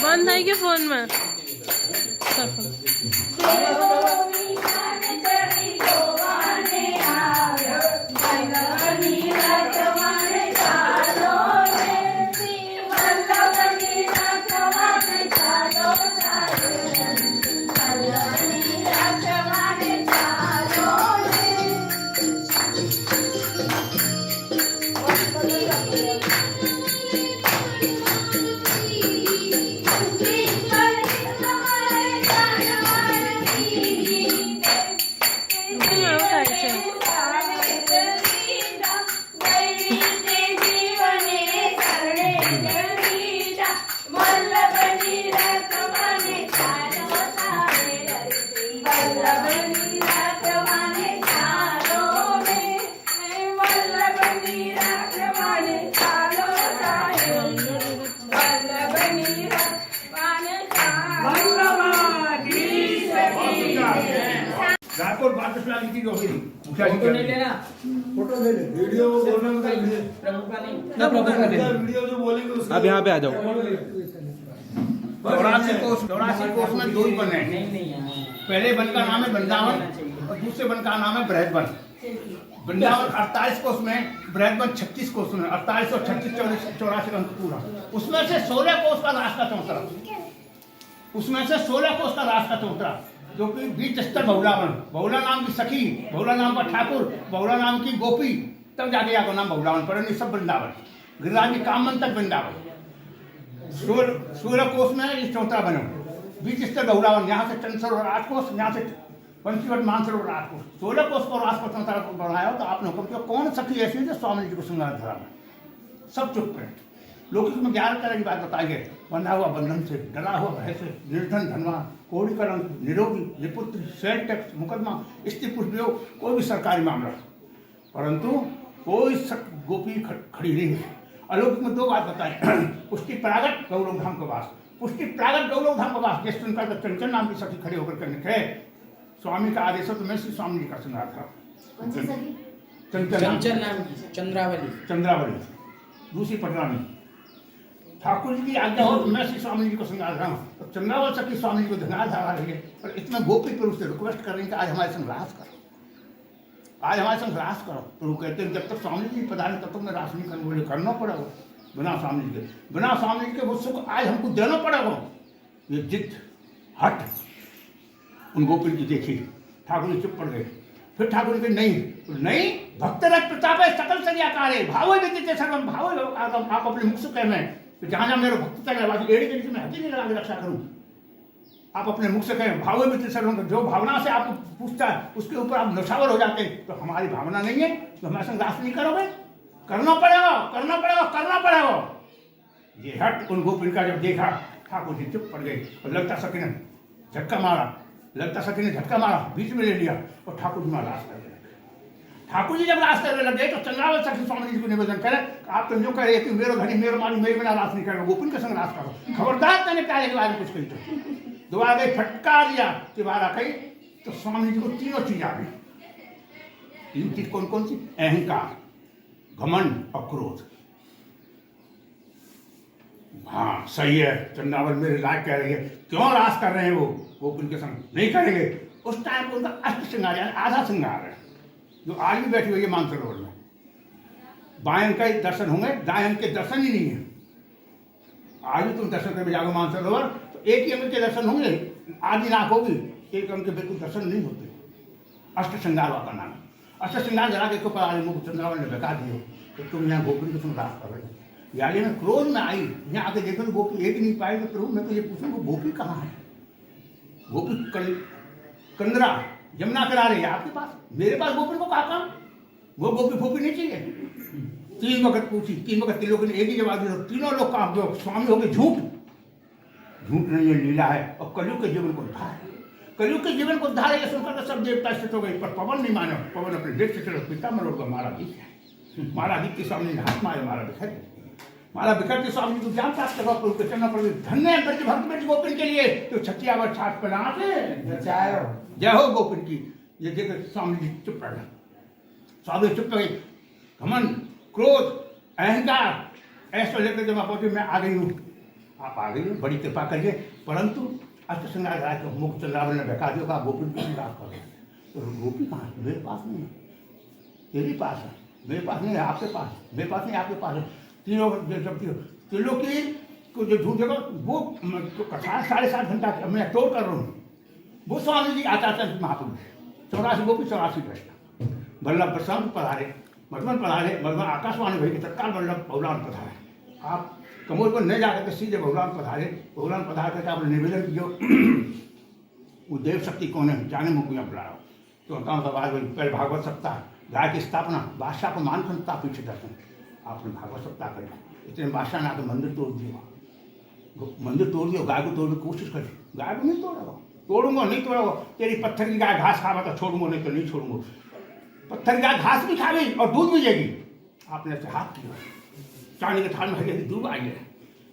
बंद है क्या फोन में? रात को बात सुना ली थी मुखिया जी नहीं लेना फोटो ले ले वीडियो बोलने का प्रमुख का नहीं ना प्रमुख का वीडियो जो बोलेंगे उसका अब यहाँ पे आ जाओ। 84 कोस में दो ही वन है। पहले वन का नाम है वृंदावन और दूसरे वन का नाम है बृहदवन। वृंदावन 48 कोस में, बृहदवन 36 कोस में, 48 और 36 84 अंक पूरा। उसमें से 16 कोस का रास्ता चौतरा, उसमें से 16 कोस का रास्ता चौतरा, जो कि बीच स्तर बहुलावन, बहुला नाम की सखी, बहुला नाम का ठाकुर, बहुला नाम की गोपी, तब जाके आपका नाम बहुलावन पर सब वृंदावन। गिरिराज जी कामन तक वृंदावन। सूर्य कोष में इस चौथा बने, बीच स्तर बहुलावन, यहाँ से चंद सरोवर 8 कोस, यहाँ से पंचवट मानसरोवर 8 कोस, 16 कोस को रास पर चौथा बनाया। तो आपने हुक्म किया कौन सखी ऐसी है जो स्वामी जी को श्रृंगार धरा में? सब चुप रहे। लौकिक में 11 तरह की बात बताइए। बंधा हुआ बंधन से, डरा हुआ भय से, निर्धन धनवान, कोड़ी का रंग, निरोगी, निपुत्र, सेल टैक्स, मुकदमा, स्त्री पुरुष वियोग, कोई भी सरकारी मामला, परंतु कोई गोपी खड़ी नहीं है। अलौकिक में 2 बात बताएं। पुष्टि प्रागट गौरव धाम का वास, पुष्टि प्रागट गौरव धाम का वास। जिस सुनकर तो चंचल नाम की सखी खड़ी होकर निकले, स्वामी का आदेश हो तो मैं श्री स्वामी जी का श्रृंगार था। चंचल नाम की चंद्रावली, चंद्रावली दूसरी पटना में। ठाकुर जी की आज्ञा हो तो मैं श्री स्वामी जी को श्रृंगार रहा हूँ। तो चंद्रावल सखी स्वामी जी को धन्यवाद धारा रही है। पर इतना गोपी पुरुष से रिक्वेस्ट कर रहे हैं कि आज हमारे संग रास करो, आज हमारे संग रास करो। तो वो कहते हैं जब तक स्वामी जी पधारे तब तक मैं रास नहीं करूँ, करना पड़ेगा बिना स्वामी जी के, बिना स्वामी जी के वो सुख आज हमको देना पड़ेगा। ये जिद हट उन गोपी जी देखी, ठाकुर जी चुप पड़ गए। फिर ठाकुर जी नहीं भक्त रथ प्रताप है सकल सरियाकार है, भाव विदिते सर्वम भाव आप अपने मुख से कहना है। तो जहाँ जहाँ मेरे भक्त चले बाकी एड़ी के नीचे मैं हथी नहीं लगा के रक्षा करूँ। आप अपने मुख से कहें भाव में तिसर होंगे, जो भावना से आपको पूछता है उसके ऊपर आप नशावर हो जाते हैं, तो हमारी भावना नहीं है तो हमारे संग रास नहीं करोगे, करना पड़ेगा करना पड़ेगा करना पड़ेगा। ये हट उन गोपिन का जब देखा ठाकुर जी चुप पड़ गए और ललिता सखी ने झटका मारा, ललिता सखी ने झटका मारा, बीच में ले लिया और ठाकुर जी रास करने लगे। ठाकुर जी जब रास करने लगे तो चंद्रावल सखी स्वामी जी को निवेदन करे, आप तो यूँ कह रहे कि मेरो धनी मेरो माली मेरे बिना रास नहीं करेगा, गोपिन के संग रास करो। खबरदार मैंने प्यारे के बारे में कुछ कही तो दोबारा गई फटका दिया, दोबारा कही तो स्वामी जी को तीनों चीज आ गई। तीन चीज कौन कौन सी? अहंकार, घमंड और क्रोध। हाँ सही है, चंद्रावल मेरे लायक कह रही है, क्यों रास कर रहे हैं वो गोपिन के संग, नहीं करेंगे। उस टाइम पर उनका अष्ट श्रृंगार यानी आधा श्रृंगार है जो आज भी बैठी हुई है मानसरोवर में। बायन का दर्शन होंगे, दायन के दर्शन ही नहीं है। आज भी तुम दर्शन करके जाओगे मानसरोवर तो एक ही अंग के दर्शन होंगे, आधी नाक होगी, एक अंग के बिल्कुल दर्शन नहीं होते। अष्ट श्रृंगार का नाम है। अष्ट श्रृंगार जरा के ऊपर आज मुख चंद्रावल ने बता दियो तो तुम यहाँ गोपिन के संग रास कर रहे हो। यानी मैं क्रोध में आई, यहाँ आके देखो तो गोपी एक नहीं पाई, तो प्रभु मैं तो ये पूछूंगा गोपी कहाँ है? गोपी कंदरा यमुना किनारे है आपके पास, मेरे पास गोपिन को कहा काम? वो गोपी फोपी नहीं चाहिए। 3 वक्त पूछी, 3 वक्त तीन लोगों ने एक ही जवाब दिया, तीनों लोग काम जो स्वामी हो गए झूठ, झूठ नहीं, ये लीला है और कलयुग के जीवन को उद्धार है। कलयुग के जीवन को उद्धार है सुनकर तो सब देवता स्थित हो गए, पर पवन नहीं मानो। पवन अपने देश से चलो पिता मनोर का मारा दीख है, मारा दीख के स्वामी ने हाथ मारे, मारा बिखर, मारा बिखर के स्वामी को ज्ञान प्राप्त करवा प्रभु के चरणों पर धन्य ब्रज भक्त ब्रज गोपिन के लिए तो छठियावर छाट पर आके जय हो गोपिन की। ये देखकर स्वामी जी चुप रह गए, स्वामी चुप रह गए। घमंड, क्रोध, अहंकार ऐसा लेकर जब आप पहुंचे मैं आ गई हूँ, आप आ गई हो, बड़ी कृपा करिए। परंतु अष्ट श्रृंगार राय को मुख चंद्रावल ने बहका दिया, कहा गोपिन की रास कर रहे हैं। तो गोपी कहाँ है? मेरे पास नहीं है, तेरे पास है, मेरे पास नहीं है, आपके पास, मेरे पास नहीं आपके पास है। तीनों त्रिलोकी को जो झूठ देखो वो कथा 7.5 घंटा मैं तोड़ कर रहा हूँ। वो स्वामी जी आचार्य महापुरुष 84 गोपी 84 कृष्ण वल्लभ प्रसंग पधारे, मधुबन पधारे, मधुबन आकाशवाणी भाई के तत्काल वल्लभ बहुलान पधारे। आप कमोल पर नहीं जाकर के सीधे बहुलान पधारे, बहुलान पधार करके आपने निवेदन किया वो देव शक्ति कौन है जाने मुख में बुलाया। तो पहले भागवत सप्ताह, गाय की स्थापना, बादशाह को मान संता पीछे दर्शन, आपने भागवत सप्ताह करी। इतने बादशाह ने आकर मंदिर तोड़ दिया, मंदिर तोड़ दिया, गाय को तोड़ने की कोशिश करी, गाय को नहीं तोड़ा, तोड़ूंगा नहीं तोड़ूंगा, तेरी पत्थर की गाय घास खावा तो छोड़ूंगा, नहीं तो नहीं छोड़ूंगा। पत्थर की गाय घास भी खा गई और दूध भी देगी। आपने ऐसे हाथ किया, चांदी के थाल में हरी दूध आई है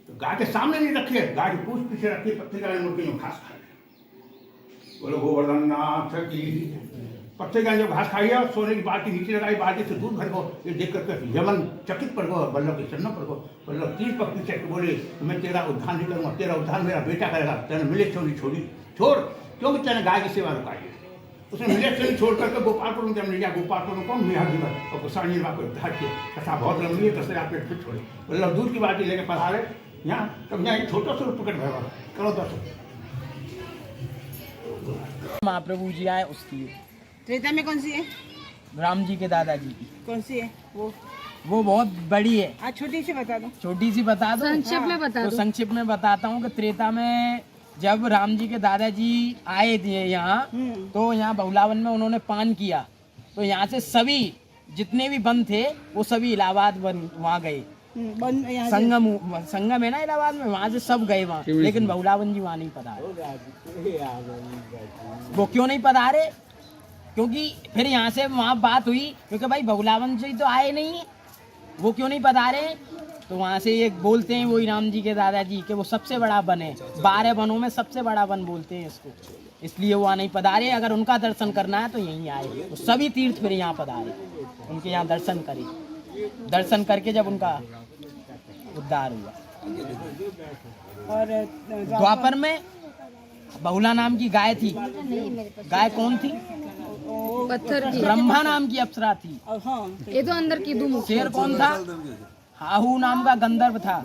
तो गाय के सामने नहीं रखी है, गाय की पूछ पीछे रखी, पत्थर की गाय मुर्गी घास खा गई। बोलो गोवर्धन नाथ की। पत्थर गाय जब घास खाई है, सोने की बाल्टी नीचे लगाई, बाल्टी से दूध भर को, ये देख करके यमन चकित पड़ गो, बल्लभ के चरणों पर गो। बल्लभ 3 पक्की चक्र बोले मैं तेरा उद्धार नहीं करूँगा, तेरा उद्धार मेरा बेटा करेगा। तेने मिले छोड़ी छोड़ी छोड़, क्योंकि तेने गाय की सेवा रुकाई है। उसने मिले छोड़ी छोड़ करके गोपालपुर में जब ले गया, गोपालपुर में कौन मेहर दिवस और गोसाई ने को उद्धार किया। कथा बहुत लंबी है, 10 पेट फिर छोड़े। बल्लभ दूध की बाल्टी लेकर पधारे यहाँ, तब यहाँ एक छोटा सा प्रकट भैया करो दर्शन। महाप्रभु जी आए उसकी त्रेता में कौन सी है? राम जी के दादाजी की। कौन सी है वो बहुत बड़ी है। आज छोटी सी बता दो। छोटी सी बता दो, संक्षिप्त में बता तो दो। संक्षिप्त में बताता हूँ कि त्रेता में जब राम जी के दादाजी आए थे यहाँ, तो यहाँ बहुलावन में उन्होंने पान किया, तो यहाँ से सभी जितने भी वन थे वो सभी इलाहाबाद वहाँ गए। संगम है ना इलाहाबाद में, वहाँ से सब गए वहाँ, लेकिन बहुलावन जी वहाँ नहीं पधारे। वो क्यों नहीं पधारे? क्योंकि फिर यहाँ से वहाँ बात हुई, क्योंकि भाई बहुलावन जी तो आए नहीं, वो क्यों नहीं पधारे? तो वहाँ से ये बोलते हैं वही राम जी के दादाजी कि वो सबसे बड़ा वन है, 12 वनों में सबसे बड़ा वन बोलते हैं इसको, इसलिए वो नहीं पधारे। अगर उनका दर्शन करना है तो यहीं आए, तो सभी तीर्थ फिर यहाँ पधारे, उनके यहाँ दर्शन करे। दर्शन करके जब उनका उद्धार हुआ। और द्वापर में बहुला नाम की गाय थी। गाय कौन थी? पत्थर की। ब्रह्मा नाम की अप्सरा थी। ये तो अंदर की दुम। शेर कौन था? हाहू नाम का गंधर्व था।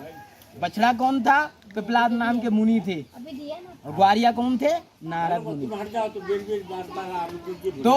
बछड़ा कौन था? पिपलाद नाम के मुनि थे। और ग्वारिया कौन थे? नारद मुनि। तो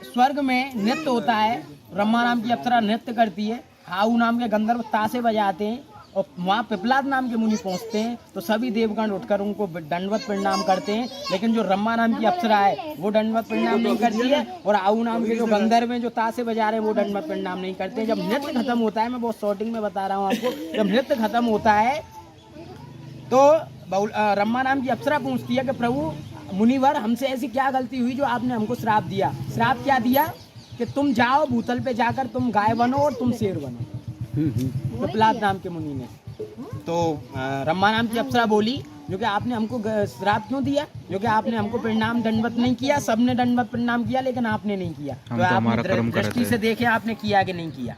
स्वर्ग में नृत्य होता है, ब्रह्मा नाम की अप्सरा नृत्य करती है, हाहू नाम के गंधर्व ताशे बजाते हैं, और वहाँ पिपलाद नाम के मुनि पहुँचते हैं तो सभी देवगण उठकर उनको दंडवत प्रणाम करते हैं, लेकिन जो रम्मा नाम की अप्सरा है वो दंडवत प्रणाम नहीं करती है, और आऊ नाम के जो गंधर्व हैं जो ताशे बजा रहे हैं वो दंडवत प्रणाम नहीं करते। जब नृत्य खत्म होता है, मैं बहुत शॉर्टिंग में बता रहा हूँ आपको, जब नृत्य खत्म होता है तो रम्मा नाम की अप्सरा पूछती है कि प्रभु मुनिवर, हमसे ऐसी क्या गलती हुई जो आपने हमको श्राप दिया? श्राप क्या दिया? कि तुम जाओ भूतल पे जाकर तुम गाय बनो और तुम शेर बनो, पिपलाद नाम के मुनि ने। तो रम्मा नाम की अप्सरा बोली जो कि आपने हमको श्राप क्यों दिया, जो कि आपने हमको प्रणाम दंडवत नहीं किया, सबने दंडवत प्रणाम किया लेकिन आपने नहीं किया, तो आपने दृष्टि से देखे आपने किया कि नहीं किया।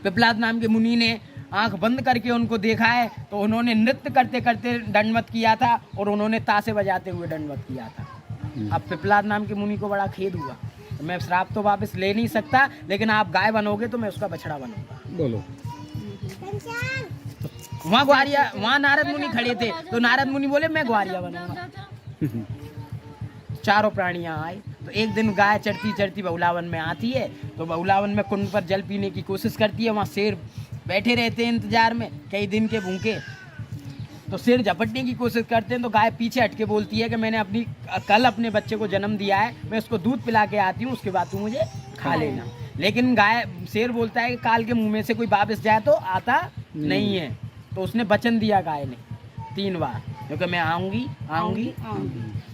पिपलाद नाम के मुनि ने आंख बंद करके उनको देखा है तो उन्होंने नृत्य करते करते दंडवत किया था और उन्होंने ताशे बजाते हुए दंडवत किया था। अब पिपलाद नाम के मुनि को बड़ा खेद हुआ, तो मैं श्राप तो वापस ले नहीं सकता, लेकिन आप गाय बनोगे तो मैं उसका बछड़ा बनूंगा। बोलो। वहाँ ग्वारिया, वहाँ नारद मुनि खड़े थे तो नारद मुनि बोले मैं ग्वारिया बनूंगा। चारों प्राणियां आए तो एक दिन गाय चढ़ती चढ़ती बहुलावन में आती है, तो बहुलावन में कुंड पर जल पीने की कोशिश करती है। वहाँ शेर बैठे रहते हैं इंतजार में, कई दिन के भूखे, तो शेर झपटने की कोशिश करते हैं तो गाय पीछे हटके बोलती है कि मैंने कल अपने बच्चे को जन्म दिया है, मैं उसको दूध पिला के आती हूँ, उसके बाद तू मुझे खा लेना। लेकिन शेर बोलता है कि काल के मुंह में से कोई वापस जाए तो आता नहीं है, तो उसने वचन दिया गाय ने 3 बार, क्योंकि मैं आऊंगी आऊंगी।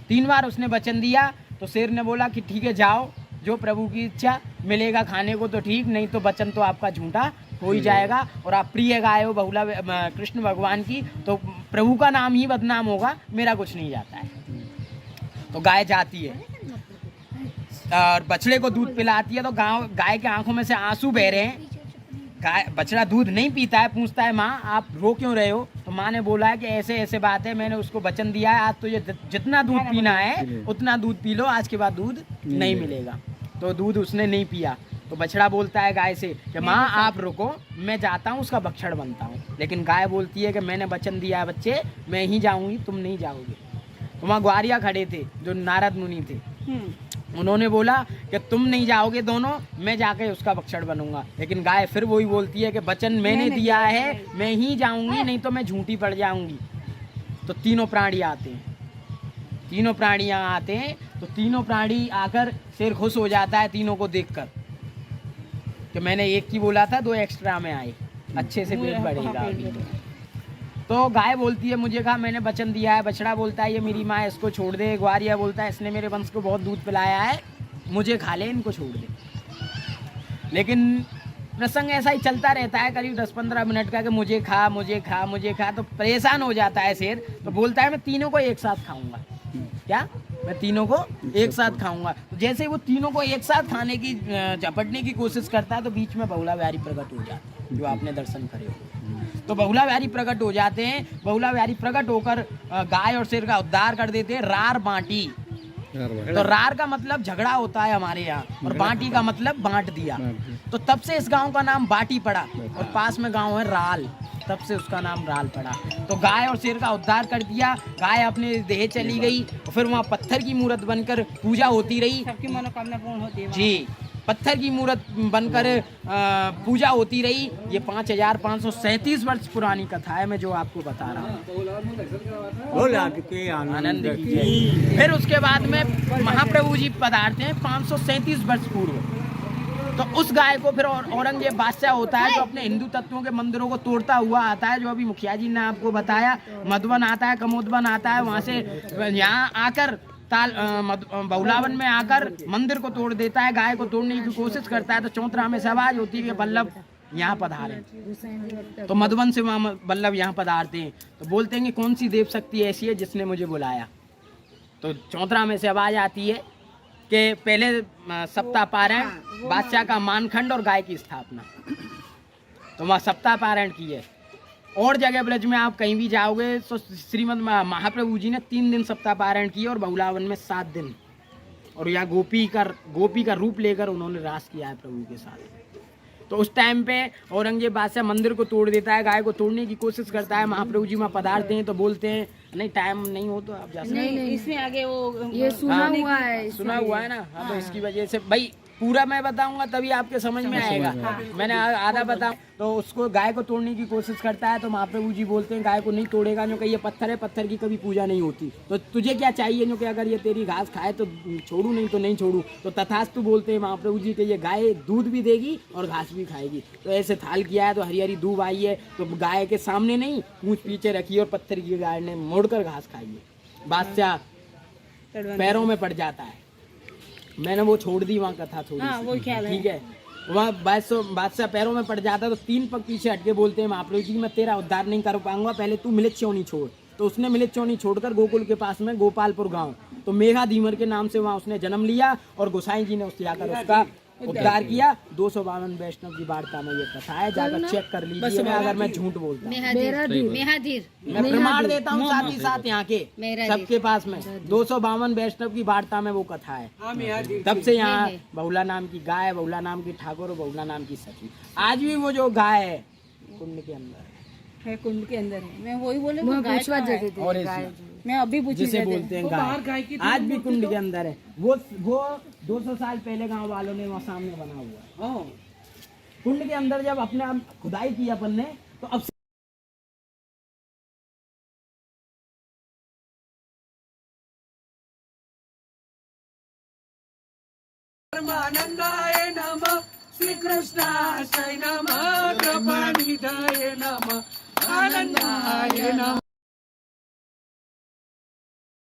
3 बार उसने वचन दिया, तो शेर ने बोला कि ठीक है जाओ, जो प्रभु की इच्छा, मिलेगा खाने को तो ठीक, नहीं तो वचन तो आपका झूठा हो ही जाएगा, और आप प्रिय गाय हो बहुला कृष्ण भगवान की, तो प्रभु का नाम ही बदनाम होगा, मेरा कुछ नहीं जाता है। तो गाय जाती है और बछड़े को दूध पिलाती है, तो गाय के आंखों में से आंसू बह रहे हैं। बछड़ा दूध नहीं पीता है, पूछता है माँ आप रो क्यों रहे हो? तो माँ ने बोला है कि ऐसे ऐसे बात है, मैंने उसको वचन दिया है, आज तो ये जितना दूध पीना है उतना दूध पी लो, आज के बाद दूध नहीं मिलेगा। तो दूध उसने नहीं पिया। तो बछड़ा बोलता है गाय से कि माँ आप रुको, मैं जाता हूँ, उसका भक्षण बनता हूँ। लेकिन गाय बोलती है कि मैंने वचन दिया है बच्चे, मैं ही जाऊँगी, तुम नहीं जाओगे। तो वहाँ ग्वारिया खड़े थे जो नारद मुनि थे, उन्होंने बोला कि तुम नहीं जाओगे दोनों, मैं जाके उसका भक्षण बनूंगा। लेकिन गाय फिर वही बोलती है कि वचन मैंने दिया है, मैं ही जाऊंगी, नहीं तो मैं झूठी पड़ जाऊंगी। तो तीनों प्राणी आते हैं, तीनों प्राणियां आते हैं, तो तीनों प्राणी आकर शेर खुश हो जाता है तीनों को देखकर कि मैंने एक की बोला था, 2 एक्स्ट्रा में आए, अच्छे से पेट बढ़ेगा अभी। तो गाय बोलती है मुझे कहा मैंने वचन दिया है, बछड़ा बोलता है ये मेरी माँ, इसको छोड़ दे। ग्वारिया बोलता है इसने मेरे वंश को बहुत दूध पिलाया है, मुझे खा ले, इनको छोड़ दे। लेकिन प्रसंग ऐसा ही चलता रहता है करीब 10-15 मिनट का कि मुझे खा मुझे खा मुझे खा। तो परेशान हो जाता है शेर, तो बोलता है मैं तीनों को एक साथ खाऊंगा। क्या? मैं तीनों को एक साथ खाऊंगा। तो जैसे वो तीनों को एक साथ खाने की झपटने की कोशिश करता है, तो बीच में बहुला बिहारी प्रकट हो जाता है, जो आपने दर्शन करे हो। तो बहुला बिहारी प्रकट हो जाते हैं। बहुला बिहारी प्रकट होकर गाय और शेर का उद्धार कर देते हैं। रार बांटी, तो रार का मतलब झगड़ा होता है हमारे यहाँ, और बांटी का मतलब बांट दिया। तो तब से इस गांव का नाम बाटी पड़ा, और पास में गांव है राल, तब से उसका नाम राल पड़ा। तो गाय और शेर का उद्धार कर दिया। गाय अपने देह चली गई, और फिर वहाँ पत्थर की मूर्त बनकर पूजा होती रही। सबकी मनोकामना पूर्ण होती है जी, पत्थर की मूर्त बनकर पूजा होती रही। ये 5537 वर्ष पुरानी कथा है, मैं जो आपको बता रहा हूँ। आनंद कीजिए। फिर उसके बाद में महाप्रभु जी पधारते हैं 537 वर्ष पूर्व। तो उस गाय को फिर औरंगजेब बादशाह होता है, जो अपने हिंदू तत्वों के मंदिरों को तोड़ता हुआ आता है, जो अभी मुखिया जी ने आपको बताया। मधुबन आता है, कमोदबन आता है, वहाँ से यहाँ आकर बहुलावन में आकर मंदिर को तोड़ देता है। गाय को तोड़ने की कोशिश करता है, तो चौतरा में से आवाज होती है कि बल्लभ यहाँ पधारे। तो मधुबन से वहाँ बल्लभ यहाँ पधारते हैं, तो बोलते हैं कि कौन सी देव शक्ति ऐसी है जिसने मुझे बुलाया। तो चौतरा में से आवाज आती है कि पहले सप्ताह पारायण, बादशाह का मानखंड और गाय की स्थापना। तो वहाँ सप्ताह पारायण की है। और जगह ब्रज में आप कहीं भी जाओगे तो श्रीमद महाप्रभु जी ने 3 दिन सप्ताह पारायण किए, और बहुलावन में 7 दिन। और यहाँ गोपी का रूप लेकर उन्होंने रास किया है प्रभु के साथ। तो उस टाइम पे औरंगजेब बादशाह मंदिर को तोड़ देता है, गाय को तोड़ने की कोशिश करता है। महाप्रभु जी वहाँ पधारते हैं, तो बोलते हैं नहीं टाइम नहीं हो तो आप जा सकते हैं। इसमें आगे वो ये सुना हुआ है ना। हाँ, तो इसकी वजह से भाई पूरा मैं बताऊंगा तभी आपके समझ में आएगा। मैंने आधा बताऊं तो उसको गाय को तोड़ने की कोशिश करता है तो महाप्रभु जी बोलते हैं गाय को नहीं तोड़ेगा, जो कि ये पत्थर है, पत्थर की कभी पूजा नहीं होती। तो तुझे क्या चाहिए, जो कि अगर ये तेरी घास खाए तो छोड़ू, नहीं तो नहीं छोड़ू। तो तथास्तु बोलते हैं महाप्रभु जी कि ये गाय दूध भी देगी और घास भी खाएगी। तो ऐसे थाल किया है तो हरी हरी दूब आई है, तो गाय के सामने नहीं, पूंछ पीछे रखी और पत्थर की गाय ने मोड़कर घास खाई है। बादशाह पैरों में पड़ जाता है। मैंने वो छोड़ दी वहाँ कथा थोड़ी हाँ, वो ख्याल है। ठीक है। वहाँ बादशाह पैरों में पड़ जाता है तो 3 पग पीछे हटके बोलते हैं महाप्रभु जी मैं तेरा उद्धार नहीं कर पाऊंगा, पहले तू मिलित चौनी छोड़। तो उसने मिलित चौनी छोड़कर गोकुल के पास में गोपालपुर गांव, तो मेघा धीमर के नाम से वहाँ उसने जन्म लिया और गोसाई जी ने उससे आकर उसका उद्धार किया। 252 वैष्णव की वार्ता में ये कथा है, जाकर चेक कर लीजिए अगर मैं झूठ बोलता हूँ। मैं प्रमाण देता हूँ साथ ही साथ यहाँ के सबके पास में 252 वैष्णव की वार्ता में वो कथा है। तब से यहाँ बहुला नाम की गाय, बहुला नाम की ठाकुर और बहुला नाम की सखी। आज भी वो जो गाय है कुंड के अंदर है, कुंड के अंदर है। मैं वही बोले वो गाय पूछवा कहाँ है? देते थे और गाय। मैं अभी पूछी जिसे जाते। बोलते हैं गाय, आज भी कुंड के अंदर है। वो 200 साल पहले गांव वालों ने वहाँ सामने बना हुआ है। कुंड के अंदर जब अपने आप खुदाई की अपन ने तो अब परमानंदाय नमः, श्री कृष्णाय नमः, कृपानिधाय नमः, आनंदाय नमः।